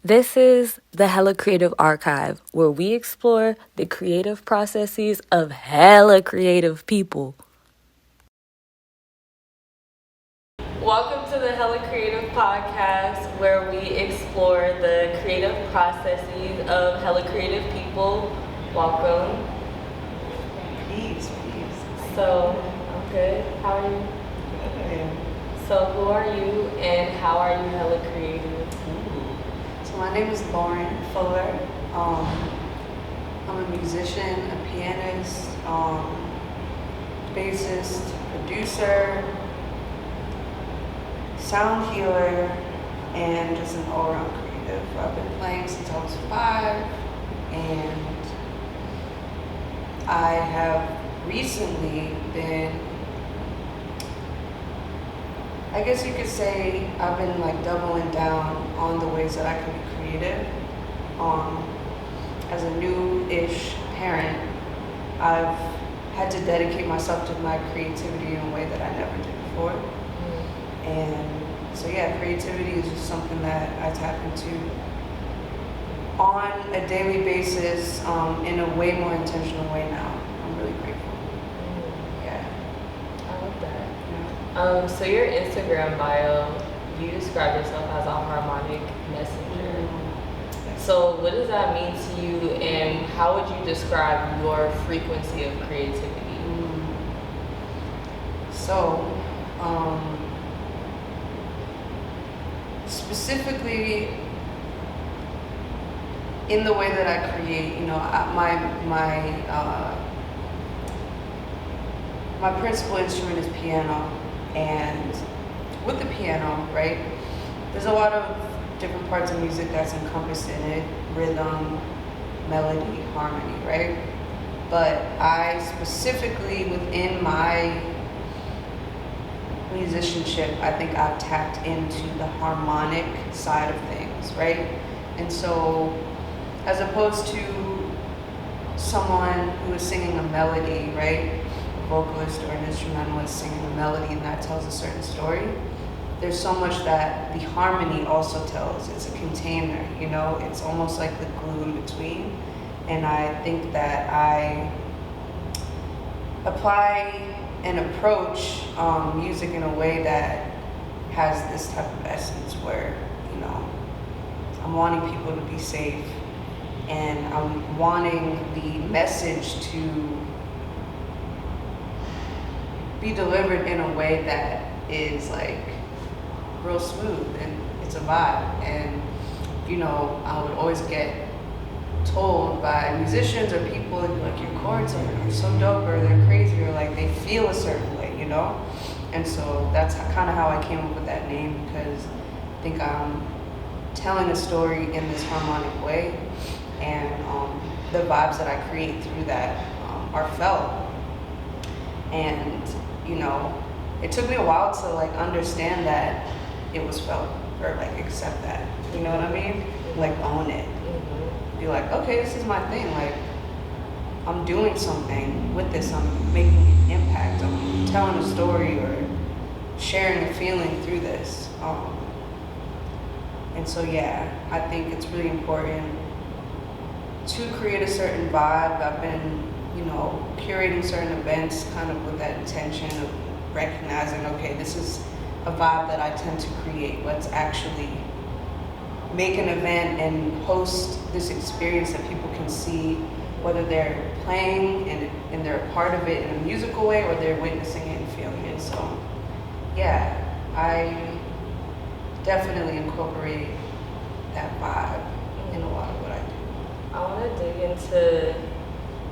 This is the Hella Creative Archive, where we explore the creative processes of hella creative people. Welcome to the Hella Creative Podcast, where we explore the creative processes of hella creative people. Welcome. Peace. So, I'm good. How are you? Good. So, who are you and how are you hella creative? So my name is Lauren Fuller. I'm a musician, a pianist, bassist, producer, sound healer, and just an all-around creative. I've been playing since I was 5, and I have recently been, I guess you could say, I've been like doubling down on the ways that I can be creative. As a new-ish parent, I've had to dedicate myself to my creativity in a way that I never did before. And so yeah, creativity is just something that I tap into on a daily basis, in a way more intentional way now. I'm really grateful. Yeah. I love that. Yeah. So your Instagram bio, you describe yourself as a harmonic messenger. So what does that mean to you, and how would you describe your frequency of creativity? So, specifically in the way that I create, my principal instrument is piano, and with the piano, right, there's a lot of different parts of music that's encompassed in it: rhythm, melody, harmony, right? But I specifically, within my musicianship, I think I've tapped into the harmonic side of things, right? And so, as opposed to someone who is singing a melody, right? A vocalist or an instrumentalist singing a melody, and that tells a certain story. There's so much that the harmony also tells. It's a container, it's almost like the glue in between. And I think that I apply and approach music in a way that has this type of essence where, I'm wanting people to be safe, and I'm wanting the message to be delivered in a way that is like real smooth, and it's a vibe. And I would always get told by musicians or people, like, your chords are so dope, or they're crazy, or like they feel a certain way, and so that's kind of how I came up with that name, because I think I'm telling a story in this harmonic way, and the vibes that I create through that are felt. And it took me a while to like understand that it was felt, or like accept that, you know what I mean? Like own it. Be like, okay, this is my thing. Like, I'm doing something with this. I'm making an impact. I'm telling a story or sharing a feeling through this. And so yeah, I think it's really important to create a certain vibe. I've been, curating certain events kind of with that intention of recognizing, okay, this is a vibe that I tend to create. Let's actually make an event and host this experience that people can see, whether they're playing and they're a part of it in a musical way, or they're witnessing it and feeling it. So yeah, I definitely incorporate that vibe in a lot of what I do. I want to dig into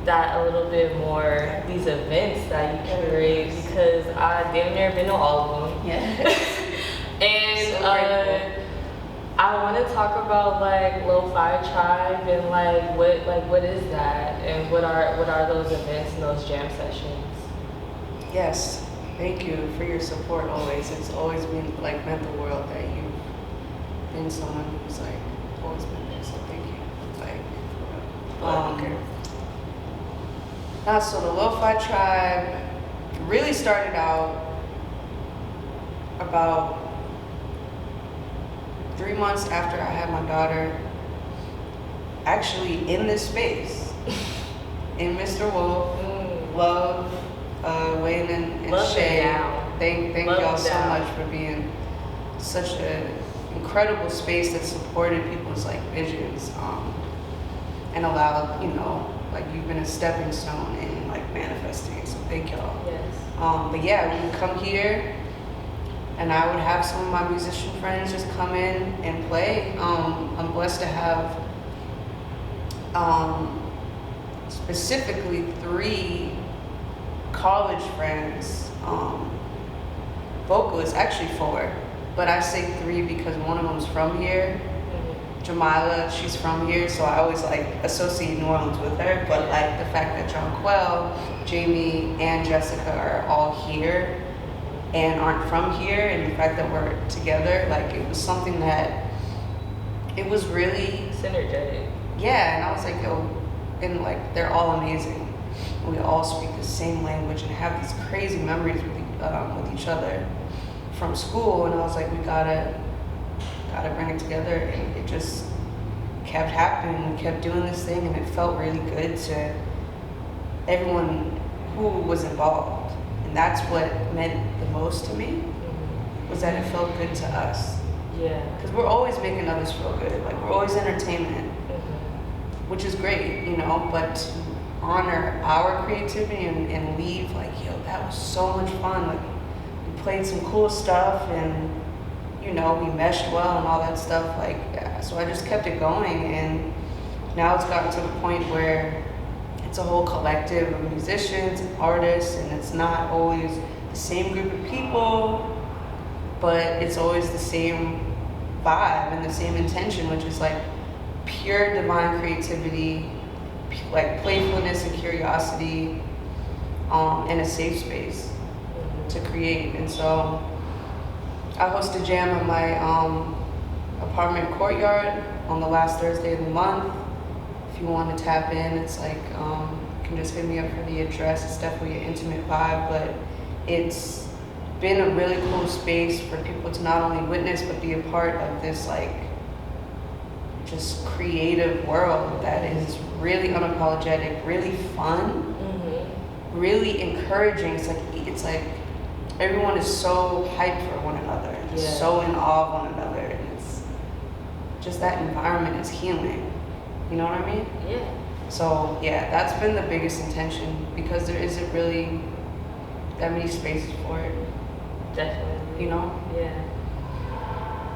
that a little bit more, these events that you curate, because I damn near been to all of them. Yeah. And So I want to talk about like Lo-Fi Tribe and what is that, and what are those events and those jam sessions? Yes, thank you for your support always. It's always been like meant the world that you've been someone who's like always been there. So thank you. So the Lo-Fi Tribe really started out about 3 months after I had my daughter, actually in this space, in Mr. Wolf, love Wayne and Love Shay. down. Thank Love y'all so down. much for being such an incredible space that supported people's like visions, and allowed, like you've been a stepping stone in like manifesting. So thank y'all. Yes. But yeah, we would come here, and I would have some of my musician friends just come in and play. I'm blessed to have specifically 3 college friends, vocalists, actually 4, but I say 3 because one of them's from here. Jamila, she's from here, so I always like associate New Orleans with her. But like the fact that Jonquel, Jamie, and Jessica are all here and aren't from here, and the fact that we're together, like it was something that it was really Synergetic. yeah. And I was like, yo, and like they're all amazing. We all speak the same language and have these crazy memories with each other from school. And I was like, we gotta bring it together, and it just kept happening. We kept doing this thing, and it felt really good to everyone who was involved, and that's what meant the most to me, was that it felt good to us. Yeah. Because we're always making others feel good, like we're always entertainment, which is great, but to honor our creativity and leave like, yo, that was so much fun, like we played some cool stuff, and we meshed well and all that stuff, like, yeah. So I just kept it going, and now it's gotten to the point where it's a whole collective of musicians and artists, and it's not always the same group of people, but it's always the same vibe and the same intention, which is like pure divine creativity, like playfulness and curiosity, and a safe space to create. And so I host a jam in my apartment courtyard on the last Thursday of the month. If you want to tap in, it's like, you can just hit me up for the address. It's definitely an intimate vibe, but it's been a really cool space for people to not only witness, but be a part of this like just creative world that is really unapologetic, really fun, really encouraging. It's like everyone is so hyped for one another, so in awe of one another, and it's just that environment is healing. You know what I mean? Yeah. So yeah, that's been the biggest intention, because there isn't really that many spaces for it. Definitely. Yeah.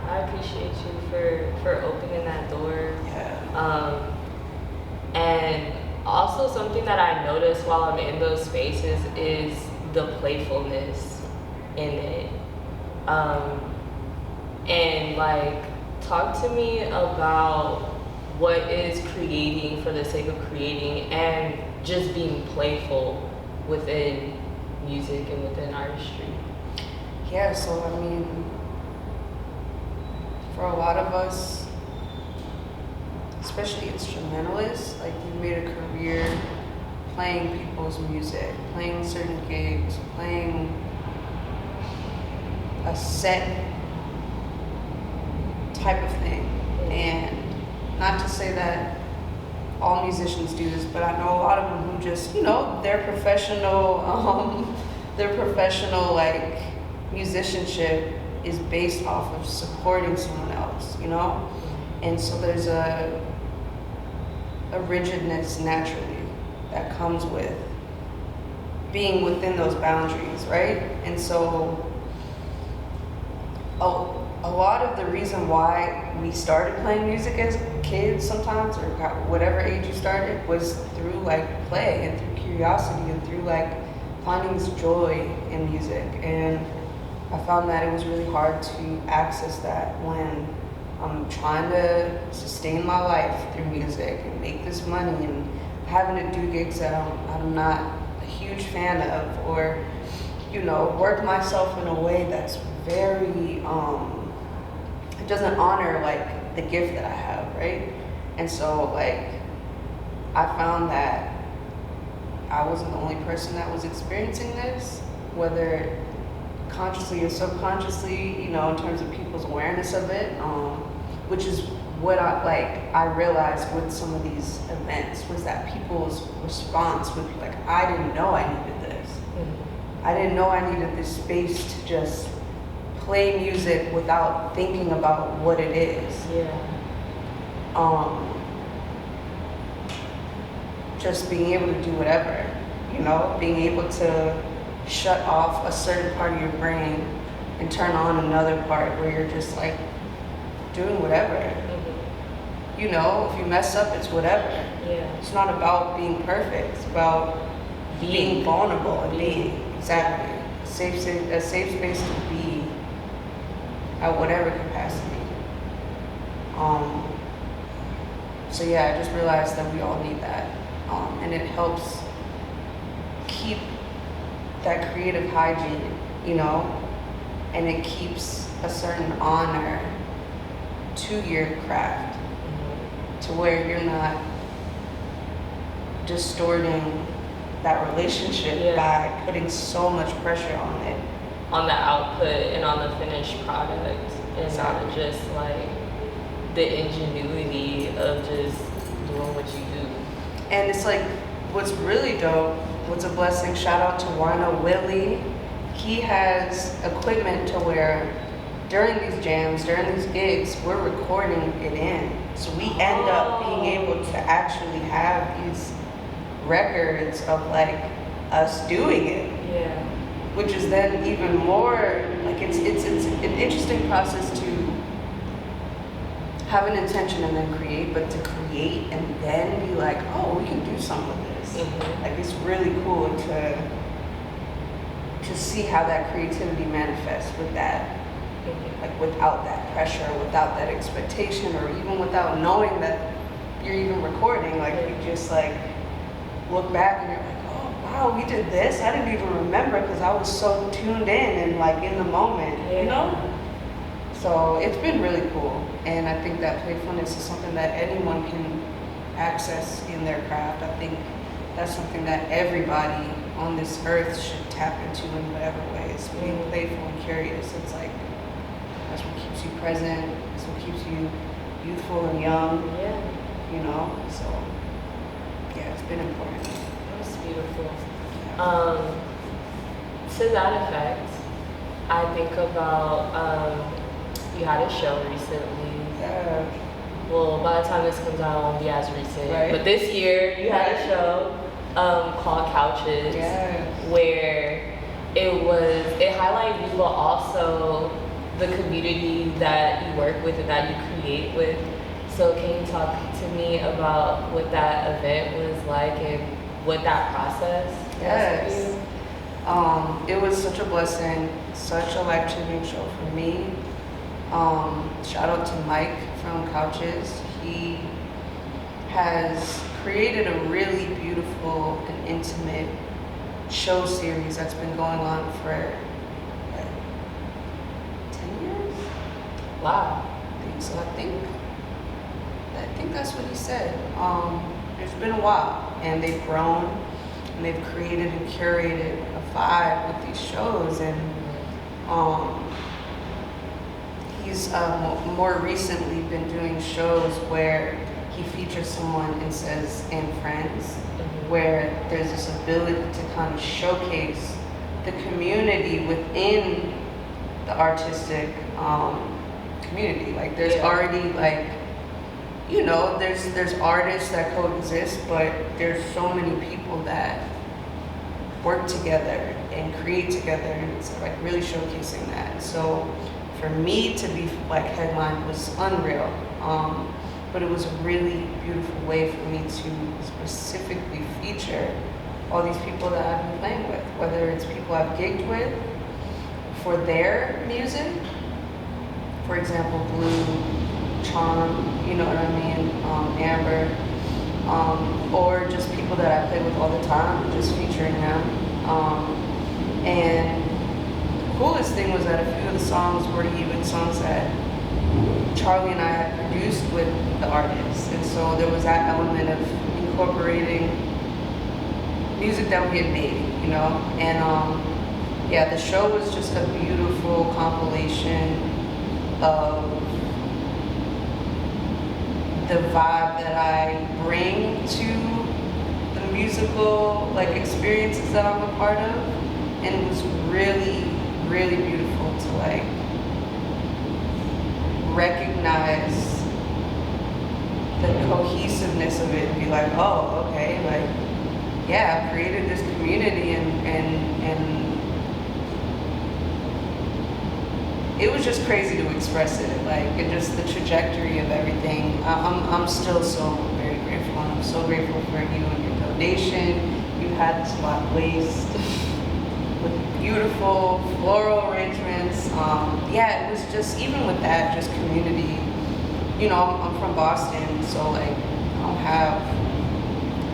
I appreciate you for opening that door. Yeah. And also something that I noticed while I'm in those spaces is the playfulness in it. And like, talk to me about what is creating for the sake of creating, and just being playful within music and within artistry. Yeah, so I mean, for a lot of us, especially instrumentalists, like we made a career playing people's music, playing certain gigs, playing a set type of thing. And not to say that all musicians do this, but I know a lot of them who just, their professional like musicianship is based off of supporting someone else, And so there's a rigidness naturally that comes with being within those boundaries, right? And so a lot of the reason why we started playing music as kids sometimes, or whatever age you started, was through like play and through curiosity and through like finding this joy in music. And I found that it was really hard to access that when I'm trying to sustain my life through music and make this money, and having to do gigs that I'm not a huge fan of, or work myself in a way that's very it doesn't honor like the gift that I have, right? And so like I found that I wasn't the only person that was experiencing this, whether consciously or subconsciously, in terms of people's awareness of it. which is what I realized with some of these events was that people's response would be like, I didn't know I needed this. Mm-hmm. I didn't know I needed this space to just play music without thinking about what it is. Yeah. Just being able to do whatever, being able to shut off a certain part of your brain and turn on another part where you're just like doing whatever. Mm-hmm. If you mess up, it's whatever. Yeah. It's not about being perfect. It's about being vulnerable and being exactly a safe space to be at whatever capacity. So yeah, I just realized that we all need that, and it helps keep that creative hygiene, and it keeps a certain honor to your craft, to where you're not distorting that relationship by putting so much pressure on it. On the output and on the finished product, and not just like the ingenuity of just doing what you do. And it's like, what's really dope, what's a blessing, shout out to Wino Willie. He has equipment to where during these jams, during these gigs, we're recording it in. So we end up being able to actually have these records of like us doing it. Yeah. Which is then even more like it's an interesting process to have an intention and then create, but to create and then be like, oh, we can do something with this. Mm-hmm. Like it's really cool to see how that creativity manifests with that. Mm-hmm. Like without that pressure, without that expectation, or even without knowing that you're even recording. Like you just like look back and you're like, oh wow, we did this. I didn't even remember because I was so tuned in and like in the moment, So it's been really cool, and I think that playfulness is something that anyone can access in their craft. I think that's something that everybody on this earth should tap into in whatever ways. Being playful and curious, it's like that's what keeps you present. That's what keeps you youthful and young. Yeah. So yeah, it's been important. That's beautiful. To that effect, I think about you had a show recently. Yeah. Well, by the time this comes out, it won't be as recent. Right. But this year, you had a show called Couches, where it highlighted you, but also the community that you work with and that you create with. So can you talk to me about what that event was like and what that process was for you? It was such a blessing, such a life-changing show for me. Shout out to Mike from Couches. He has created a really beautiful and intimate show series that's been going on for 10 years? Wow. I think so. I think that's what he said. It's been a while, and they've grown, and they've created and curated a vibe with these shows, and he's more recently been doing shows where he features someone and says, and friends, where there's this ability to kind of showcase the community within the artistic community. Like there's already like, there's artists that coexist, but there's so many people that work together and create together, and it's like really showcasing that. So for me to be like headline was unreal, but it was a really beautiful way for me to specifically feature all these people that I've been playing with, whether it's people I've gigged with for their music, for example, Blue, Charm, you know what I mean, Amber, or just people that I play with all the time, just featuring them. And the coolest thing was that a few of the songs were even songs that Charlie and I had produced with the artists, and so there was that element of incorporating music that we had made, and the show was just a beautiful compilation of the vibe that I bring to the musical like experiences that I'm a part of, and it was really, really beautiful to like recognize the cohesiveness of it and be like, oh, okay, like, yeah, I've created this community and it was just crazy to express it, like, and just the trajectory of everything. I'm still so very grateful, and I'm so grateful for you and your donation. You had this lot placed with beautiful floral arrangements. Yeah, it was just, even with that, just community. You know, I'm from Boston, so like, I don't have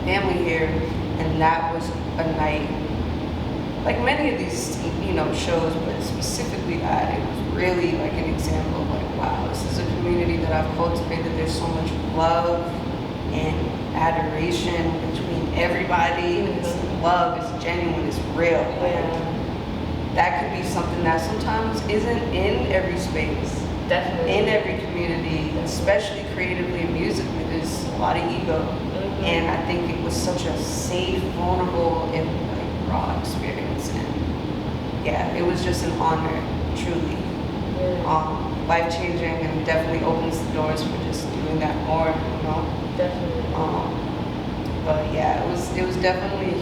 family here, and that was a night, like many of these, you know, shows, but specifically that, it was really like an example of like, wow, this is a community that I've cultivated. There's so much love and adoration between everybody. It's love, it's genuine, it's real. Like, that could be something that sometimes isn't in every space. Definitely. In every community, especially creatively and musically, there's a lot of ego. And I think it was such a safe, vulnerable, and like raw experience. And yeah, it was just an honor, truly. Life-changing, and definitely opens the doors for just doing that more, you know? Definitely. But yeah, it was definitely a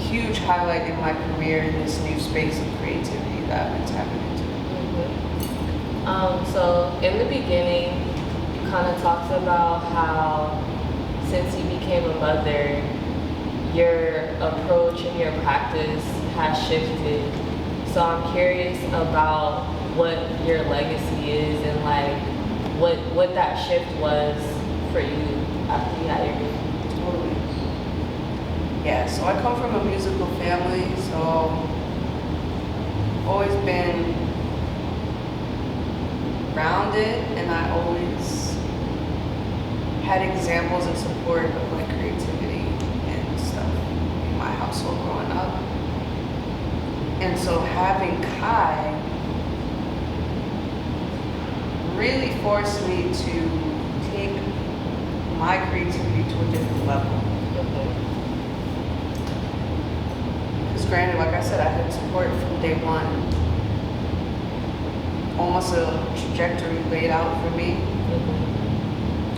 huge highlight in my career in this new space of creativity that I've been tapping into. So in the beginning, you kind of talked about how since you became a mother, your approach and your practice has shifted. So I'm curious about what your legacy is and like what that shift was for you after you had your baby. Totally. Yeah, so I come from a musical family, so always been grounded, and I always had examples and support of like creativity and stuff in my household growing up. And so having Kai really forced me to take my creativity to a different level. Because granted, like I said, I had support from day one. Almost a trajectory laid out for me.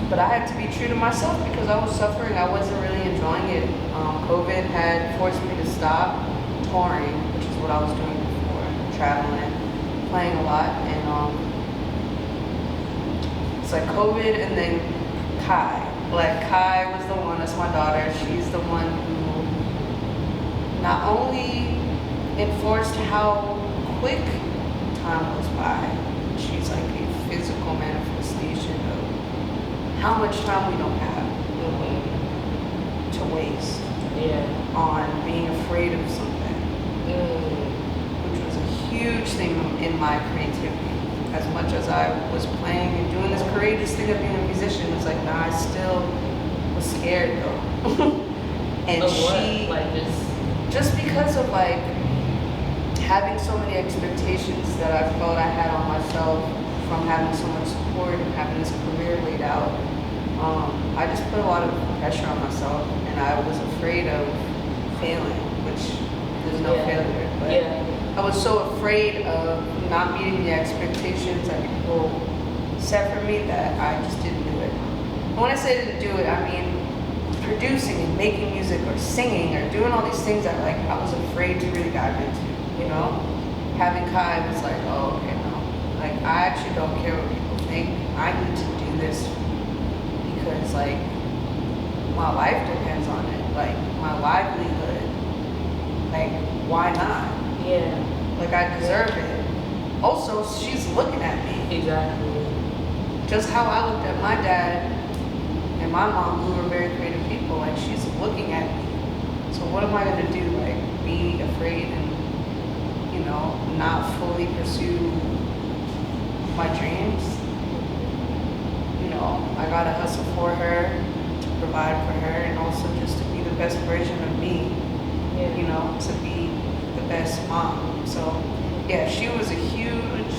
But I had to be true to myself because I was suffering. I wasn't really enjoying it. COVID had forced me to stop touring, which is what I was doing before, traveling, playing a lot. And it's like COVID and then Kai. Like Kai was the one, that's my daughter. She's the one who not only enforced how quick time goes by, she's like a physical manifestation of how much time we don't have to waste on being afraid of something, which was a huge thing in my creativity. As much as I was playing and doing this courageous thing of being a musician, it's like, nah, I still was scared though. And of she, what? Like just because of like having so many expectations that I felt I had on myself from having so much support and having this career laid out, I just put a lot of pressure on myself, and I was afraid of failing, which there's no failure. But I was so afraid of not meeting the expectations that people set for me that I just didn't do it. And when I say didn't do it, I mean producing and making music or singing or doing all these things that like I was afraid to really dive into. You know, having Kai was like, oh, okay, no. Like, I actually don't care what people think. I need to do this because, like, my life depends on it. Like, my livelihood. Like, why not? Yeah. Like, I deserve it. Also, she's looking at me. Exactly. Just how I looked at my dad and my mom, who were very creative people. Like, she's looking at me. So what am I going to do? Like, be afraid and, you know, not fully pursue my dreams? You know, I gotta hustle for her, to provide for her, and also just to be the best version of me. You know, to be the best mom. So, yeah, she was a huge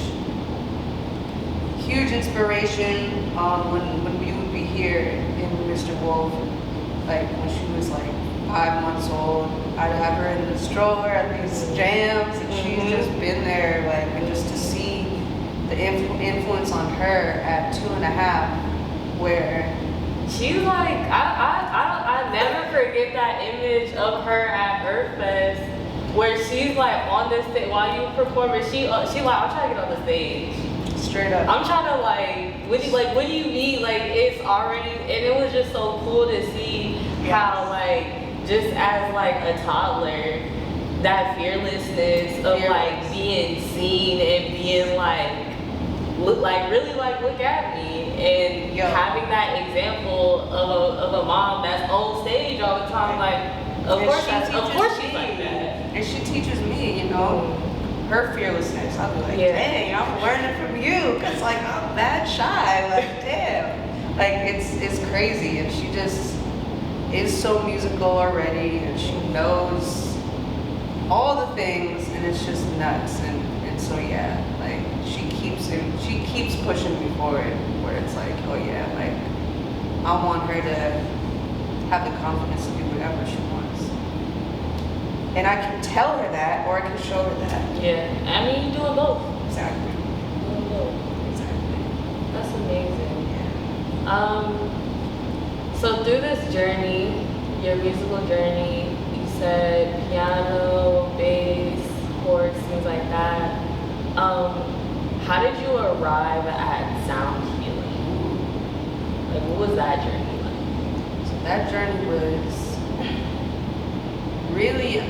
inspiration when we hear in Mr. Wolf, like when she was like 5 months old, I'd have her in the stroller at these jams, and she's just been there, like, and just to see the influence on her at 2.5, where she's like, I never forget that image of her at Earthfest, where she's like on the stage while you performing. She like, I'm trying to get on the stage. Straight up. I'm trying to what do you mean? Like, it's already, and it was just so cool to see how like, just as like a toddler, that fearlessness of like being seen and being like, look at me, and having that example of a mom that's on stage all the time, like, of course she's like that. And she teaches me, you know, her fearlessness. I'll be like, dang, I'm learning from you, cause like I'm that shy, like damn, like it's crazy, and she just is so musical already, and she knows all the things, and it's just nuts, and so yeah, like she keeps pushing me forward, where it's like, oh yeah, like I want her to have the confidence to do whatever she wants, and I can tell her that, or I can show her that. Yeah, I mean, you're doing both. Exactly. You're doing both. Exactly. That's amazing. Yeah. So through this journey, your musical journey, you said piano, bass, chords, things like that. How did you arrive at sound healing? Like, what was that journey like? So that journey was really,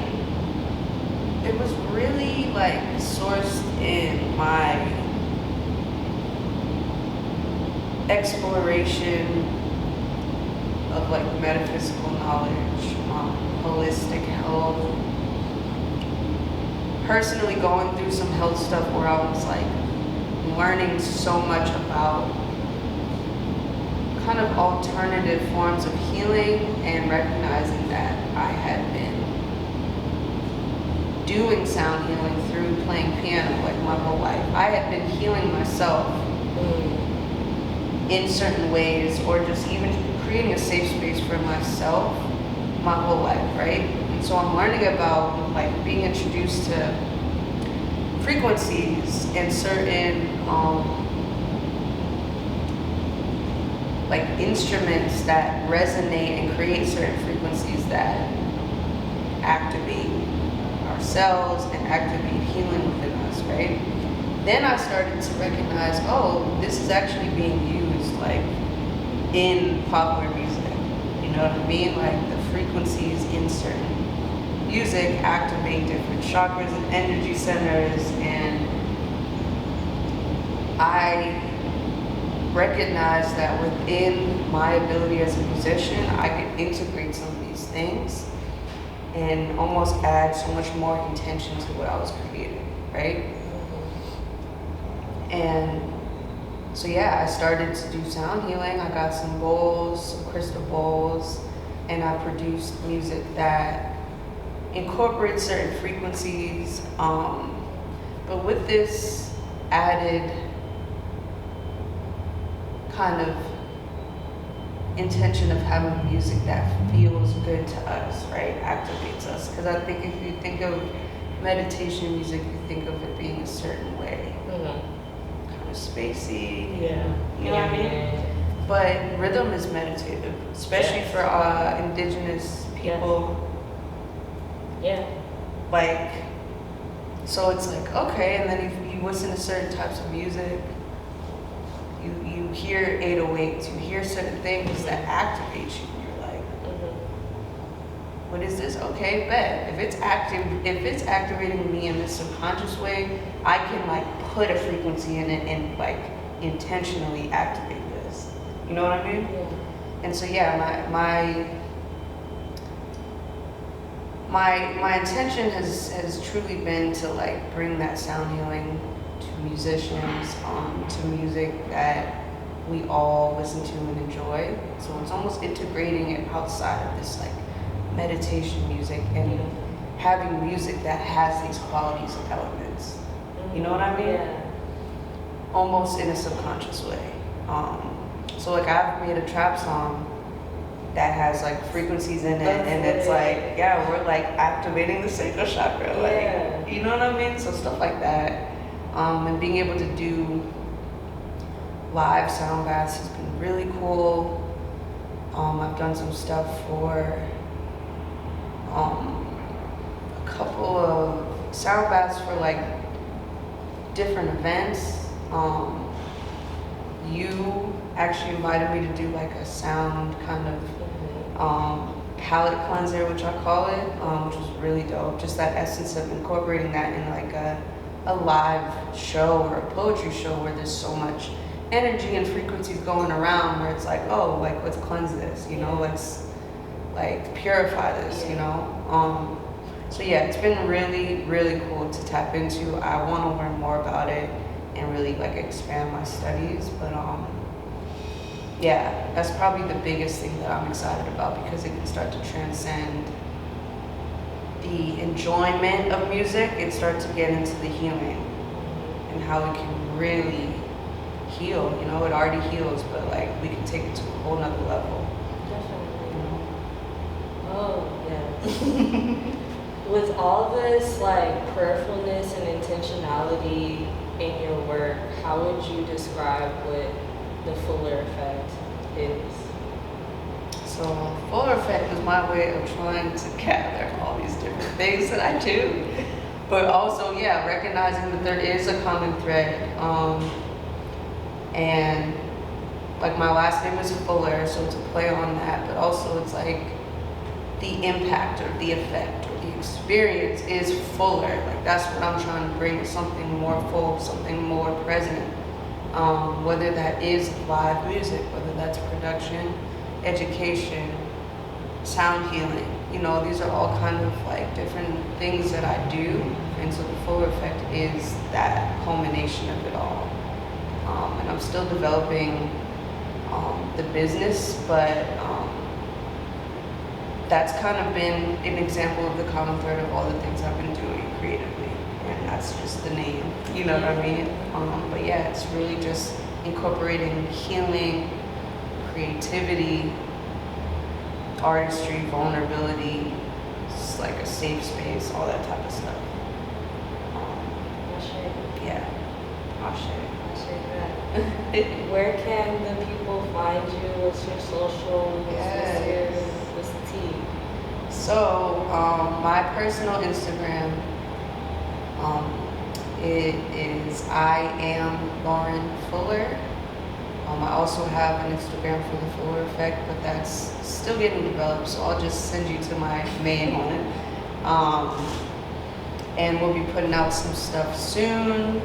it was really like sourced in my exploration of like metaphysical knowledge, holistic health, personally going through some health stuff where I was like learning so much about kind of alternative forms of healing, and recognizing that I had been doing sound healing through playing piano like my whole life. I had been healing myself in certain ways, or just even creating a safe space for myself my whole life, right? And so I'm learning about like being introduced to frequencies and certain like instruments that resonate and create certain frequencies that activate our cells and activate healing within us, right? Then I started to recognize, oh, this is actually being used like in popular music. You know what I mean? Like the frequencies in certain music activate different chakras and energy centers, and I recognize that within my ability as a musician, I can integrate some of these things and almost add so much more intention to what I was creating, right? And so yeah, I started to do sound healing. I got some bowls, some crystal bowls, and I produced music that incorporates certain frequencies, but with this added kind of intention of having music that feels good to us, right? Activates us. Because I think if you think of meditation music, you think of it being a certain way. Kind of spacey. Yeah. You know what I mean? But rhythm is meditative, especially for indigenous people. Yeah. Like, so it's like, okay, and then if you listen to certain types of music, you hear 808s, you hear certain things that activate you. You're like, what is this? Okay, bet. If it's activating me in this subconscious way, I can like put a frequency in it and like intentionally activate this. You know what I mean? Yeah. And so yeah, my intention has truly been to like bring that sound healing to musicians, to music that we all listen to and enjoy. So it's almost integrating it outside of this like meditation music and having music that has these qualities and elements. You know what I mean? Yeah. Almost in a subconscious way. So like I've made a trap song that has like frequencies in it, and it's like, yeah, we're like activating the sacral chakra, like, you know what I mean? So stuff like that, and being able to do live sound baths has been really cool. I've done some stuff for a couple of sound baths for like different events. You actually invited me to do like a sound kind of palette cleanser, which I call it, which was really dope. Just that essence of incorporating that in like a live show or a poetry show where there's so much energy and frequencies going around, where it's like, oh, like let's cleanse this, you know, let's like purify this, you know. So yeah, it's been really, really cool to tap into. I want to learn more about it and really like expand my studies, but yeah, that's probably the biggest thing that I'm excited about, because it can start to transcend the enjoyment of music and start to get into the healing and how it can really heal. You know, it already heals, but like we can take it to a whole nother level. Definitely. You know? Oh, yes. With all this like prayerfulness and intentionality in your work, how would you describe what the Fuller effect is? So Fuller effect is my way of trying to gather all these different things that I do, but also, yeah, recognizing that there is a common thread. And like my last name is Fuller, so it's a play on that, but also it's like the impact or the effect or the experience is fuller. Like that's what I'm trying to bring, something more full, something more present. Whether that is live music, whether that's production, education, sound healing, you know, these are all kind of like different things that I do. And so the Fuller effect is that culmination of it all. And I'm still developing the business, but that's kind of been an example of the common thread of all the things I've been doing creatively. And that's just the name, you know what I mean? But yeah, it's really just incorporating healing, creativity, artistry, vulnerability, just like a safe space, all that type of stuff. Yeah, I'll share. Where can the people find you? What's your social? What's the tea? So my personal Instagram, it is I am Lauren Fuller. I also have an Instagram for the Fuller Effect, but that's still getting developed, so I'll just send you to my main one. And we'll be putting out some stuff soon.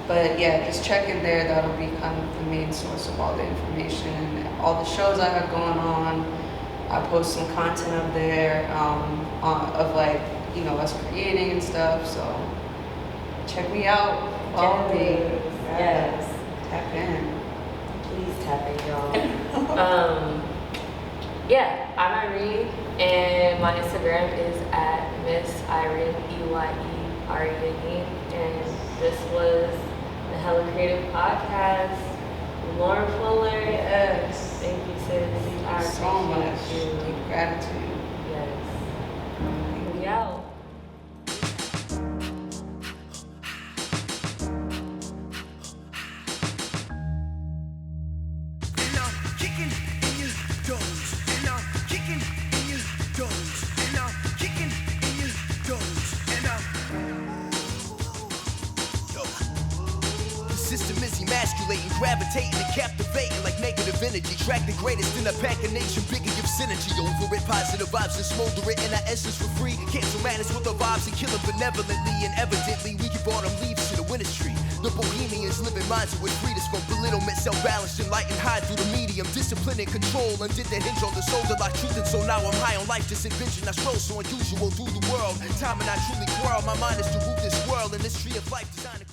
But yeah, just check in there. That'll be kind of the main source of all the information and all the shows I have going on. I post some content up there of like, you know, us creating and stuff. So check me out. Follow me. Yes. Tap in. Please tap in, y'all. Yeah, I'm Irene, and my Instagram is at Miss Irene, EYERENE, and this was the Hella Creative Podcast. Lauren Fuller. Yes. Thank you, sis. Thank you so much. You. Deep gratitude. Yes. We out. Gravitating and captivating like negative energy. Track the greatest in a pack of nation. Bigger give synergy over it. Positive vibes and smolder it in our essence for free. Cancel madness with the vibes and kill it benevolently. And evidently we give autumn leaves to the winter's tree. The bohemians living minds with freedom from belittlement, self-balanced and light and high through the medium. Discipline and control undid the hinge on the soul that like truth. And so now I'm high on life, just adventure. I stroll so unusual through the world. Time and I truly quarrel. My mind is to root this world and this tree of life designed to